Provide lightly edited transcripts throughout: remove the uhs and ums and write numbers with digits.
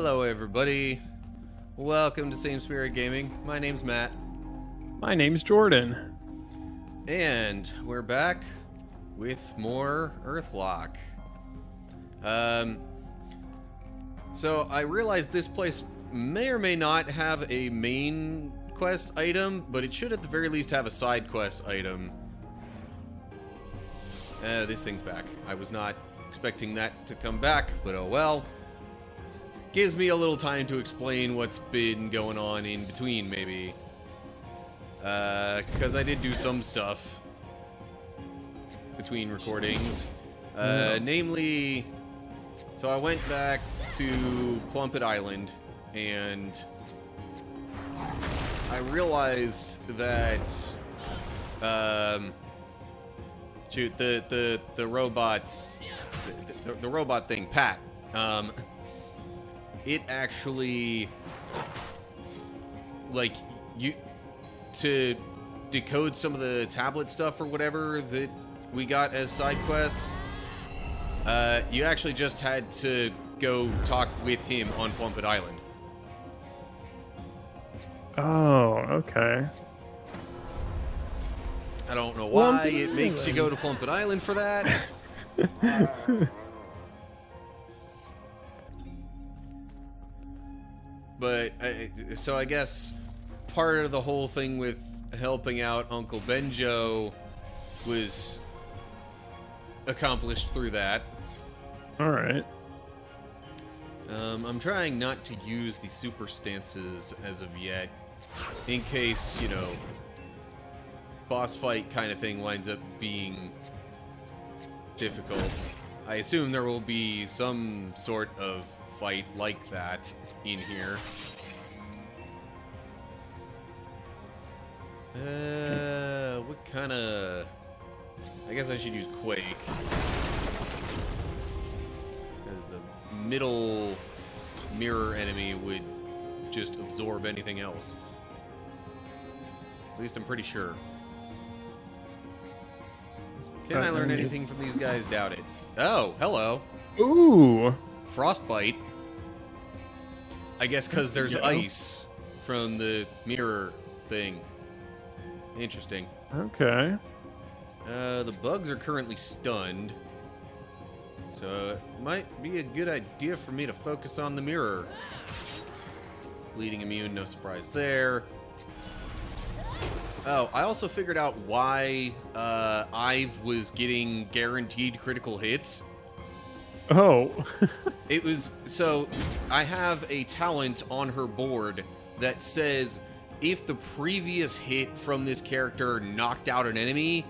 Hello everybody, welcome to Same Spirit Gaming. My name's Matt. My name's Jordan. And we're back with more Earthlock. So I realized this place may or may not have a main quest item, but it should at the very least have a side quest item. This thing's back. I was not expecting that to come back, but oh well. Gives me a little time to explain what's been going on in between, maybe. Because I did do some stuff between recordings. Namely, so I went back to Plumpet Island, and I realized that, shoot, the robots, the robot thing, Pat, it actually, like, to decode some of the tablet stuff or whatever that we got as side quests, you actually just had to go talk with him on Plumpet Island. Oh, okay. I don't know why it makes you go to Plumpet Island for that. But, so I guess part of the whole thing with helping out Uncle Benjo was accomplished through that. Alright. I'm trying not to use the super stances as of yet, in case, you know, boss fight kind of thing winds up being difficult. I assume there will be some sort of fight like that in here. What kind of... I guess I should use Quake. Because the middle mirror enemy would just absorb anything else. At least I'm pretty sure. Can I learn anything from these guys? Doubt it. Oh, hello. Ooh. Frostbite. I guess because there's ice from the mirror thing. Interesting. Okay. The bugs are currently stunned. So it might be a good idea for me to focus on the mirror. Bleeding immune, no surprise there. Oh, I also figured out why Ive was getting guaranteed critical hits. Oh. It was, so I have a talent on her board that says if the previous hit from this character knocked out an enemy,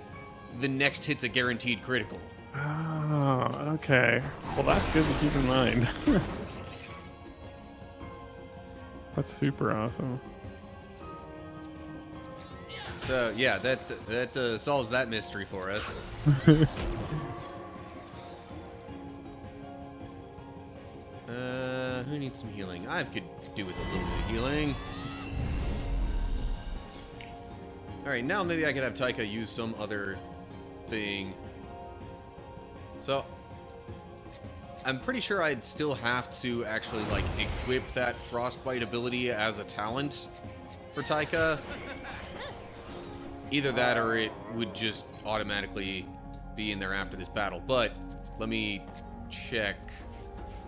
the next hit's a guaranteed critical. Oh, okay. Well, that's good to keep in mind. That's super awesome. So yeah, that solves that mystery for us. Who needs some healing? I could do with a little bit of healing. Alright, now maybe I could have Taika use some other thing. So, I'm pretty sure I'd still have to actually, like, equip that Frostbite ability as a talent for Taika. Either that or it would just automatically be in there after this battle. But, let me check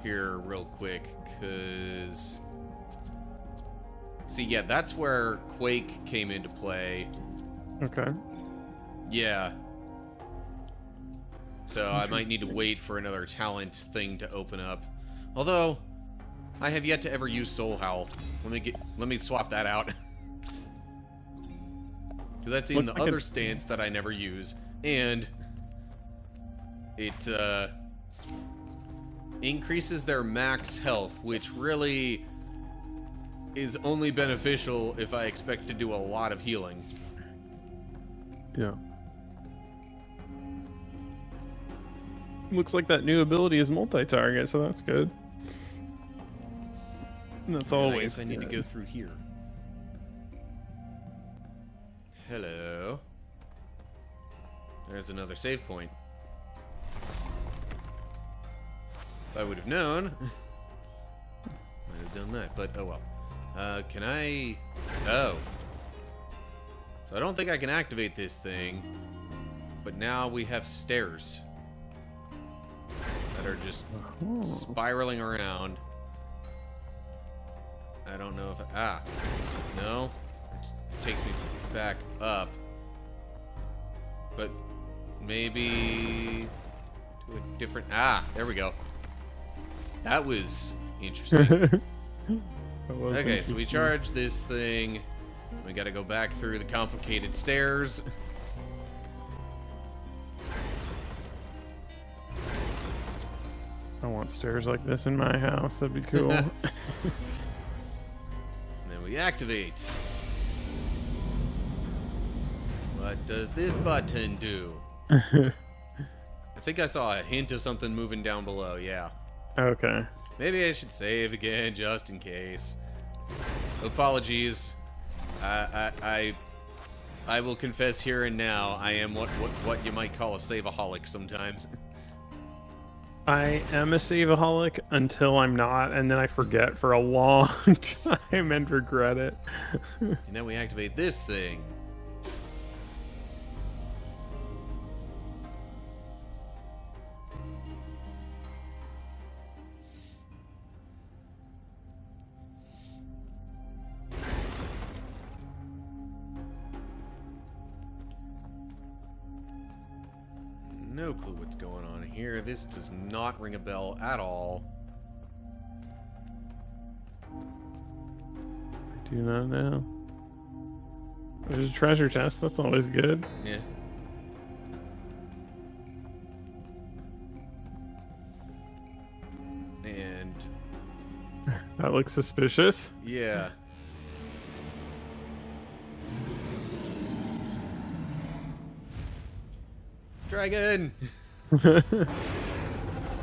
here real quick, because... See, yeah, that's where Quake came into play. Okay. Yeah. So I might need to wait for another talent thing to open up. Although, I have yet to ever use Soul Howl. Let me swap that out. Because that's in the other stance that I never use. And it increases their max health, which really is only beneficial if I expect to do a lot of healing. Yeah. Looks like that new ability is multi-target, so that's good. And that's always I need to go through here. Hello. There's another save point. If I would have known, I'd have done that, but oh well. Can I... Oh. So I don't think I can activate this thing, but now we have stairs that are just spiraling around. I don't know if... No. It just takes me back up. But maybe to a different... there we go. That was interesting. Okay, so we charge this thing. We gotta go back through the complicated stairs. I want stairs like this in my house. That'd be cool. And then we activate. What does this button do? I think I saw a hint of something moving down below, yeah. Okay. Maybe I should save again, just in case. Apologies. I will confess here and now, I am what you might call a save-aholic sometimes. I am a save-aholic until I'm not, and then I forget for a long time and regret it. And then we activate this thing. No clue what's going on here. This does not ring a bell at all. I do not know. There's a treasure chest. That's always good. Yeah. And... That looks suspicious. yeah. Dragon!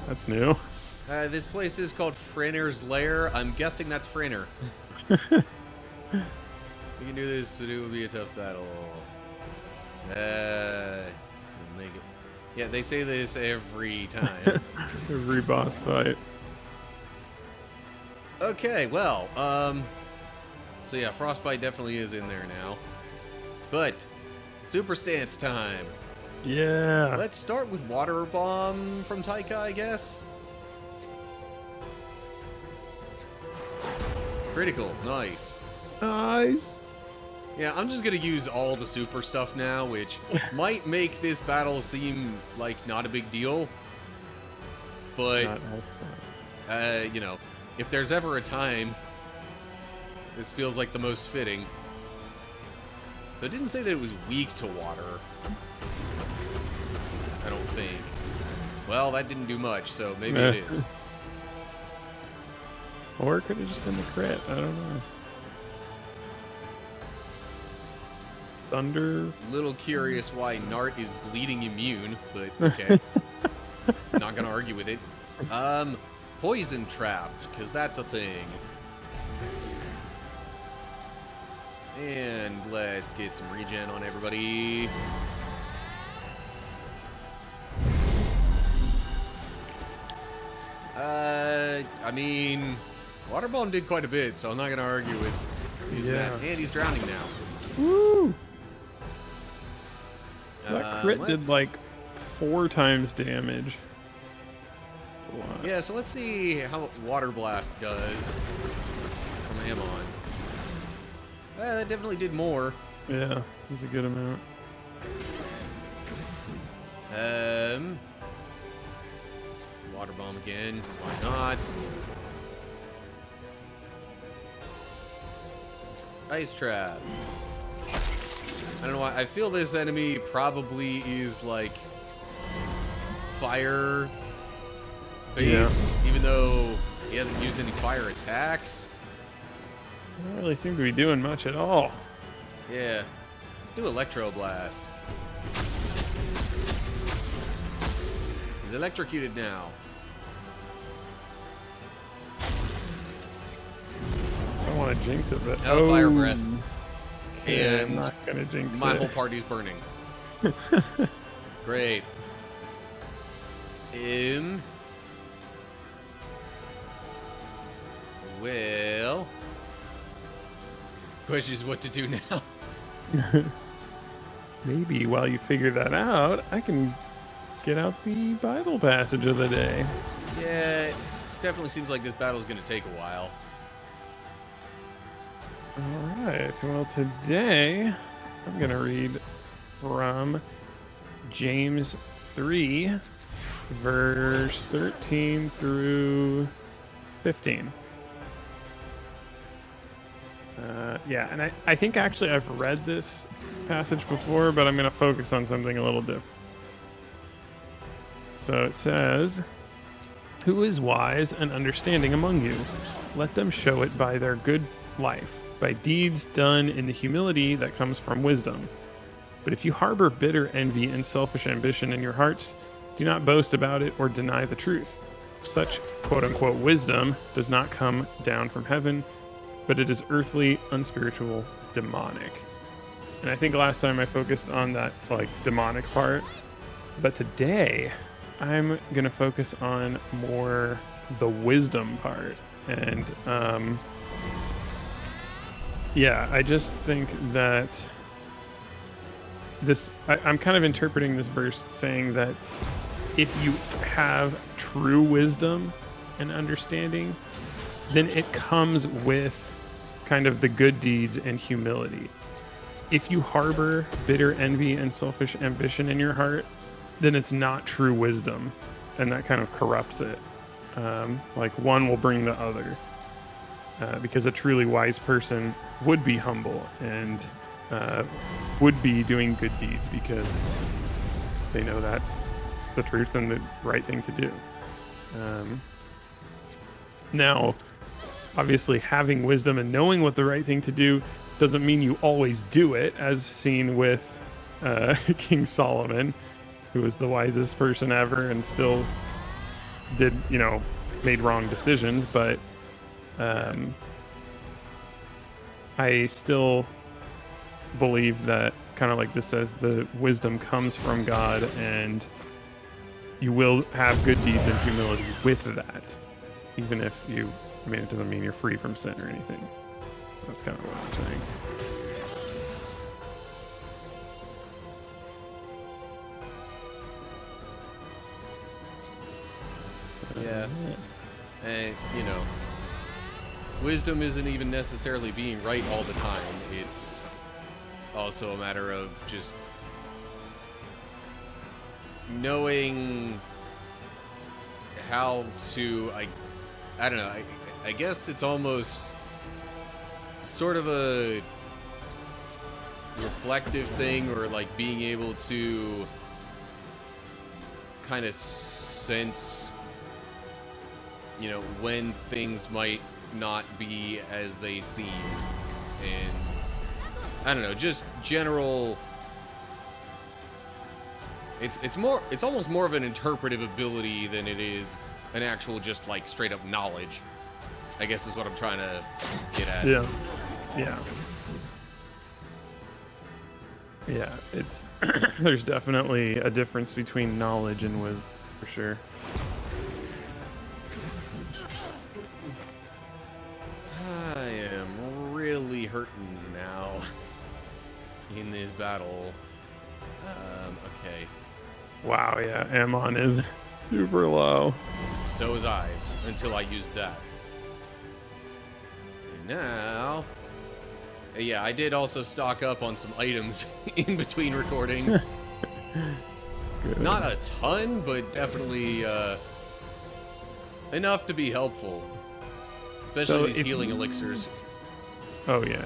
That's new. This place is called Franir's Lair. I'm guessing that's Franir. We can do this, but it will be a tough battle. Make it. Yeah, they say this every time. Every boss fight. Okay, well, so yeah, Frostbite definitely is in there now. But, Super Stance time. Yeah. Let's start with Water Bomb from Taika, I guess. Critical, nice. Nice. Yeah, I'm just gonna use all the super stuff now, which might make this battle seem like not a big deal. But, you know, if there's ever a time, this feels like the most fitting. So it didn't say that it was weak to water. I don't think. Well, that didn't do much, so maybe it is. Or it could have just been the crit. I don't know. Thunder. Little curious why Nart is bleeding immune, but okay. Not gonna argue with it. Poison trap, because that's a thing. And let's get some regen on everybody. I mean, Water Bomb did quite a bit, so I'm not gonna argue with using that. And he's drowning now. Woo! So that crit did like 4 times damage. That's a lot. Yeah, so let's see how Water Blast does from him on. That definitely did more. Yeah, it's a good amount. Water Bomb again. Why not? Ice Trap. I don't know why. I feel this enemy probably is like fire based, even though he hasn't used any fire attacks. Don't really seem to be doing much at all. Yeah. Let's do Electro Blast. He's electrocuted now. I don't want to jinx it, but Fire Breath. Okay, And I'm not gonna jinx my it. whole party's burning. Great. Well, question is what to do now. Maybe while you figure that out, I can get out the Bible passage of the day. Yeah, it definitely seems like this battle's gonna take a while. All right. Well, today I'm going to read from James 3, verse 13 through 15. Yeah, and I think actually I've read this passage before, but I'm going to focus on something a little different. So it says, "Who is wise and understanding among you? Let them show it by their good life, by deeds done in the humility that comes from wisdom. But if you harbor bitter envy and selfish ambition in your hearts, do not boast about it or deny the truth. Such quote-unquote wisdom does not come down from heaven, but it is earthly, unspiritual, demonic." And I think last time I focused on that like demonic part, but today I'm going to focus on more the wisdom part. And yeah, I just think that I'm kind of interpreting this verse saying that if you have true wisdom and understanding, then it comes with kind of the good deeds and humility. If you harbor bitter envy and selfish ambition in your heart, then it's not true wisdom, and that kind of corrupts it. Like one will bring the other. Because a truly wise person would be humble and would be doing good deeds because they know that's the truth and the right thing to do. Now, obviously, having wisdom and knowing what the right thing to do doesn't mean you always do it, as seen with King Solomon, who was the wisest person ever and still did, made wrong decisions, but I still believe that, kind of like this says, the wisdom comes from God, and you will have good deeds and humility with that, even if it doesn't mean you're free from sin or anything. That's kind of what I'm saying. Yeah. And, wisdom isn't even necessarily being right all the time. It's also a matter of just knowing how to, I don't know, I guess it's almost sort of a reflective thing, or like being able to kind of sense when things might not be as they seem, and I don't know, just general. It's almost more of an interpretive ability than it is an actual just like straight up knowledge, I guess is what I'm trying to get at. Yeah, it's there's definitely a difference between knowledge and wisdom, for sure. I am really hurting now in this battle. Okay. Wow, yeah, Ammon is super low. So was I, until I used that. And now... Yeah, I did also stock up on some items in between recordings. Not a ton, but definitely enough to be helpful. Especially these healing elixirs. Oh, yeah.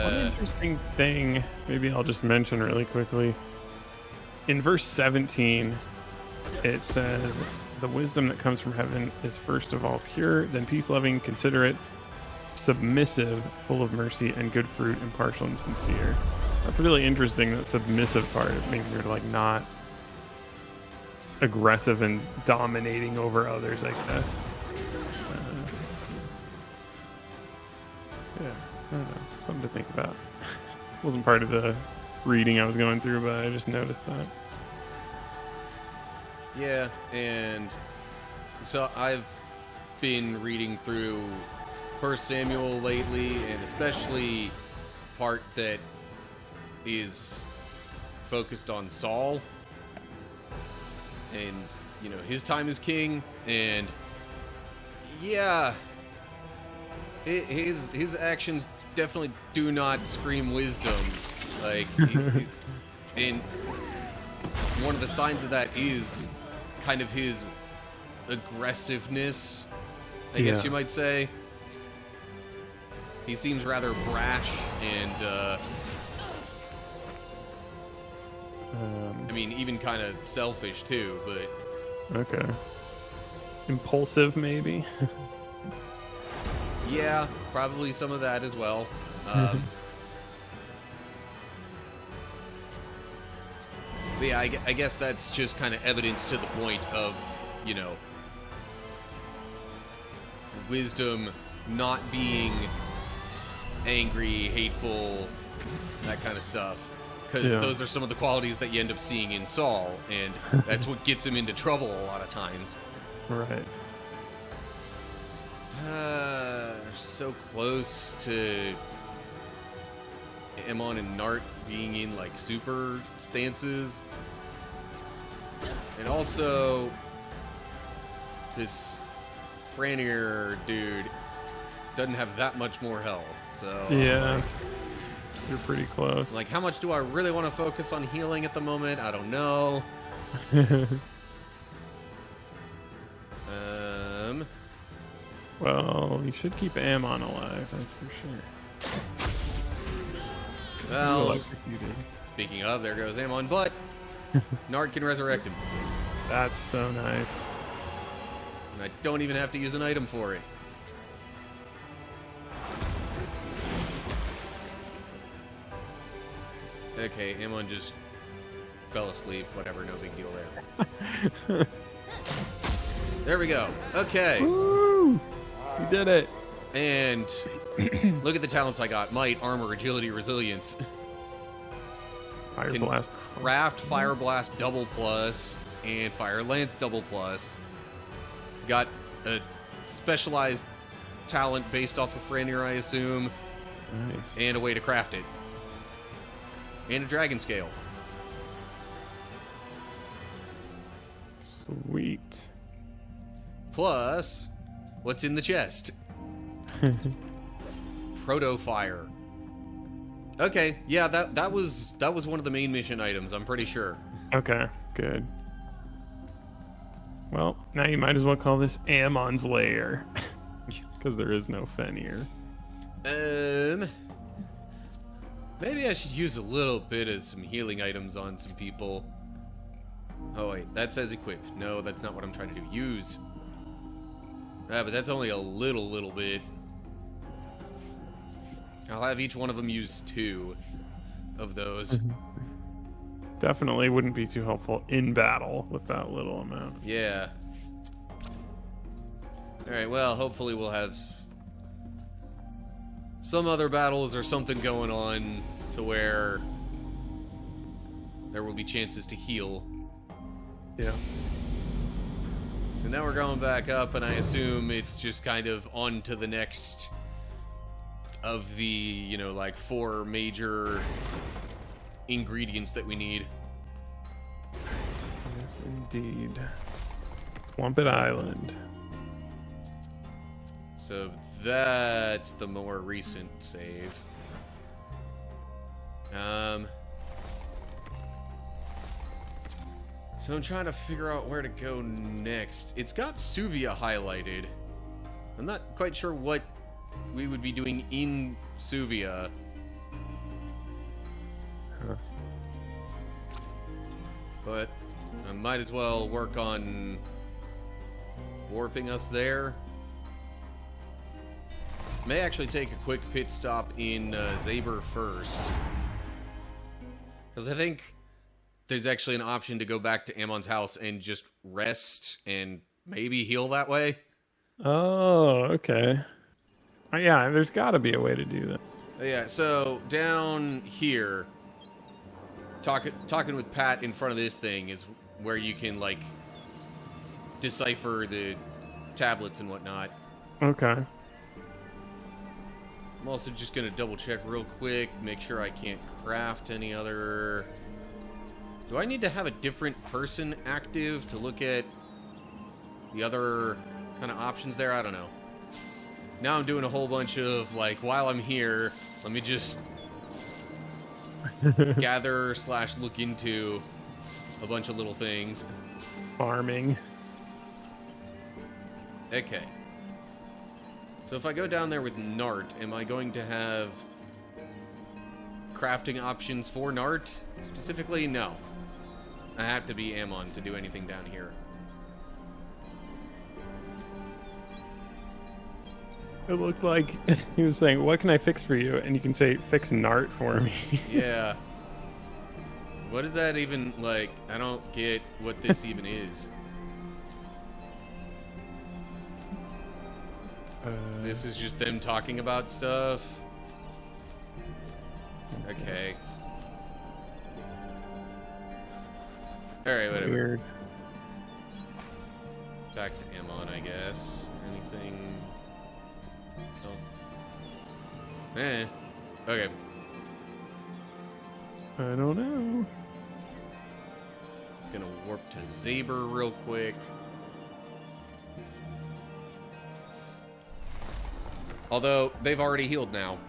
One interesting thing, maybe I'll just mention really quickly. In verse 17, it says, "The wisdom that comes from heaven is first of all pure, then peace-loving, considerate, submissive, full of mercy and good fruit, impartial and sincere." That's really interesting, that submissive part. It means you're like not aggressive and dominating over others, I guess. Yeah, I don't know. Something to think about. Wasn't part of the reading I was going through, but I just noticed that. Yeah, and so I've been reading through First Samuel lately, and especially part that is focused on Saul and, you know, his time as king. And yeah, his actions definitely do not scream wisdom. Like, and one of the signs of that is kind of his aggressiveness, I guess you might say. He seems rather brash and, I mean, even kind of selfish too, but... Okay. Impulsive, maybe? Yeah, probably some of that as well. But yeah, I guess that's just kind of evidence to the point of, you know, wisdom not being angry, hateful, that kind of stuff. Because those are some of the qualities that you end up seeing in Saul, and that's what gets him into trouble a lot of times. Right. So close to Aemon and Nart being in, like, super stances. And also, this Franir dude doesn't have that much more health, so... Yeah. Like, you're pretty close. like, how much do I really want to focus on healing at the moment? I don't know. Well, you should keep Aemon alive, that's for sure. Well, Electrocuted. speaking of, there goes Aemon, but Nard can resurrect him. That's so nice. And I don't even have to use an item for it. Okay, Aemon just fell asleep. Whatever, no big deal there. There we go. Okay. Woo! You did it. And look at the talents I got. Might, armor, agility, resilience. Fire Can blast. craft Fire Blast double plus and Fire Lance double plus. Got a specialized talent based off of Franir, I assume. Nice. And a way to craft it. And a dragon scale. Sweet. Plus, what's in the chest? Proto-fire. Okay, yeah, that was one of the main mission items, I'm pretty sure. Okay, good. Well, now you might as well call this Aemon's Lair. Because there is no Fenrir. Maybe I should use a little bit of some healing items on some people. Oh wait, that says equip. No, that's not what I'm trying to do. Use. Ah, but that's only a little bit. I'll have each one of them use 2 of those. Definitely wouldn't be too helpful in battle with that little amount. Yeah. Alright, well, hopefully we'll have some other battles or something going on to where there will be chances to heal. Yeah. So now we're going back up, and I assume it's just kind of on to the next of the, you know, like 4 major ingredients that we need. Yes, indeed. Plumpet Island. So that's the more recent save. So I'm trying to figure out where to go next. It's got Suvia highlighted. I'm not quite sure what we would be doing in Suvia. Huh. But I might as well work on warping us there. May actually take a quick pit stop in Zaber first. Because I think there's actually an option to go back to Ammon's house and just rest and maybe heal that way. Oh, okay. Yeah, there's got to be a way to do that. Yeah, so down here, talking with Pat in front of this thing is where you can, like, decipher the tablets and whatnot. Okay. I'm also just gonna double check real quick, make sure I can't craft any other... Do I need to have a different person active to look at the other kind of options there? I don't know. Now I'm doing a whole bunch of, like, while I'm here, let me just gather / look into a bunch of little things. Farming. Okay. So if I go down there with Nart, am I going to have crafting options for Nart? Specifically, no. I have to be Ammon to do anything down here. It looked like he was saying, what can I fix for you? And you can say, fix Nart for me. Yeah. What is that even, like, I don't get what this even is. This is just them talking about stuff. Okay. Alright, whatever. Weird. Back to Ammon, I guess. Anything else? Okay. I don't know. Gonna warp to Zaber real quick. Although, they've already healed now.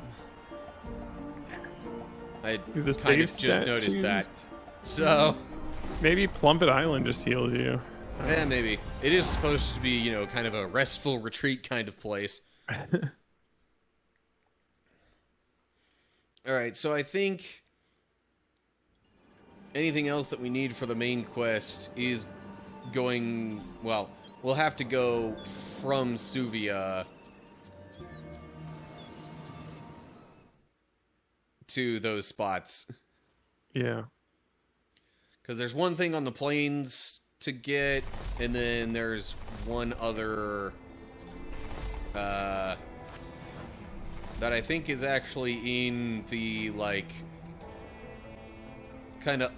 I Do the kind of save just stat noticed that. changed? So, Maybe Plumpet Island just heals you. yeah, maybe. It is supposed to be, you know, kind of a restful retreat kind of place. Alright, so I think anything else that we need for the main quest is going... Well, we'll have to go from Suvia to those spots. Yeah. Because there's one thing on the plains to get, and then there's one other that I think is actually in the, like, kind of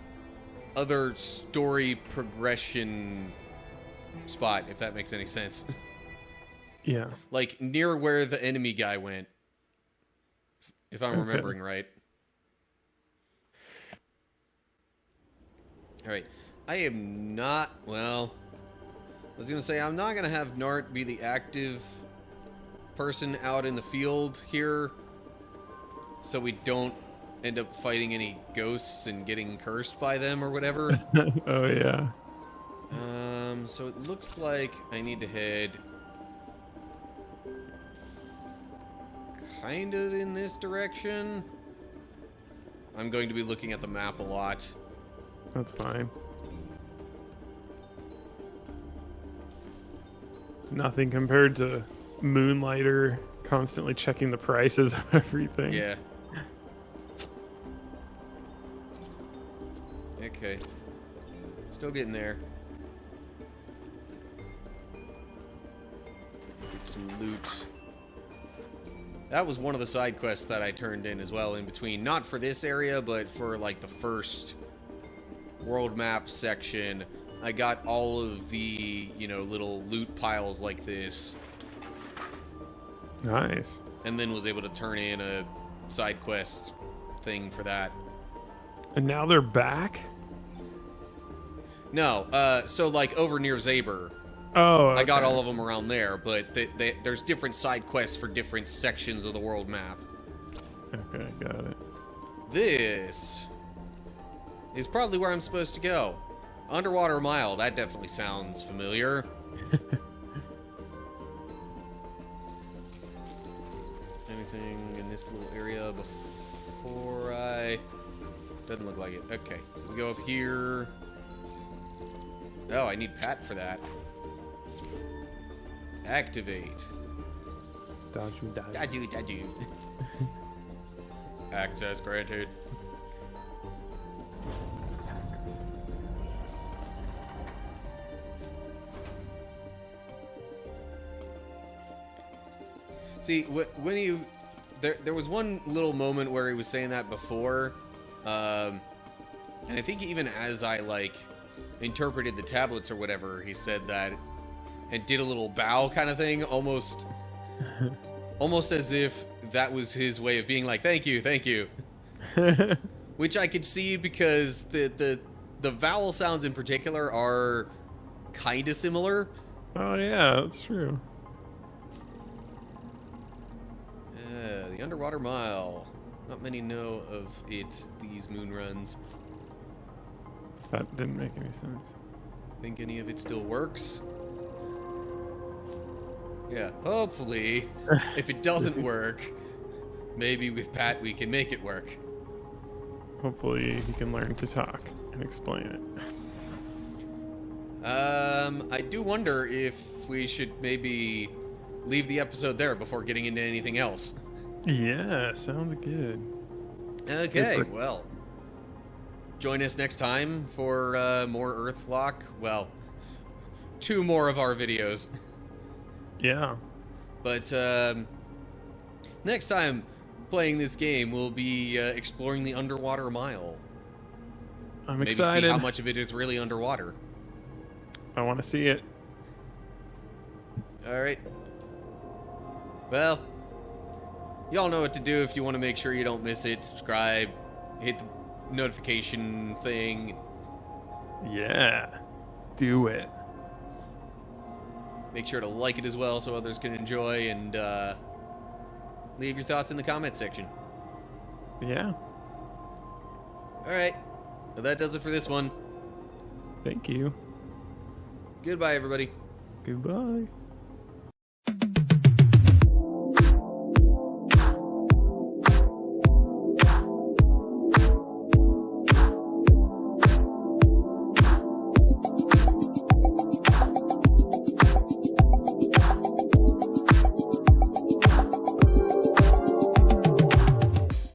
other story progression spot, if that makes any sense. Yeah. Like, near where the enemy guy went, if I'm remembering right. Alright, I am not, well, I was going to say, I'm not going to have Nart be the active person out in the field here, so we don't end up fighting any ghosts and getting cursed by them or whatever. Oh, yeah. So it looks like I need to head kind of in this direction. I'm going to be looking at the map a lot. That's fine. It's nothing compared to Moonlighter constantly checking the prices of everything. Yeah. Okay. Still getting there. Get some loot. That was one of the side quests that I turned in as well in between. Not for this area, but for like the first world map section. I got all of the, you know, little loot piles like this. Nice. And then was able to turn in a side quest thing for that. And now they're back? No, so like over near Zaber. Oh, okay. I got all of them around there, but there's different side quests for different sections of the world map. Okay, got it. This is probably where I'm supposed to go. Underwater Mile, that definitely sounds familiar. Anything in this little area before I... Doesn't look like it. Okay, so we go up here. Oh, I need Pat for that. Activate. Dodge. Daju. Access granted. See, when you... There was one little moment where he was saying that before, and I think even as I, like, interpreted the tablets or whatever, he said that and did a little bow kind of thing, almost as if that was his way of being like, thank you. Which I could see because the vowel sounds in particular are kind of similar. Oh yeah, that's true. The underwater mile. Not many know of it, these moon runs. That didn't make any sense. Think any of it still works? Yeah, hopefully. If it doesn't work, maybe with Pat we can make it work. Hopefully he can learn to talk and explain it. I do wonder if we should maybe leave the episode there before getting into anything else. Yeah, sounds good. Okay, well. Join us next time for more Earthlock. Well, 2 more of our videos. Yeah. But next time playing this game, we'll be exploring the underwater mile. I'm Maybe excited. see how much of it is really underwater. I want to see it. All right. Well, y'all know what to do if you want to make sure you don't miss it. Subscribe, hit the notification thing. Yeah. Do it. Make sure to like it as well so others can enjoy, and leave your thoughts in the comment section. Yeah. All right. Well, that does it for this one. Thank you. Goodbye, everybody. Goodbye.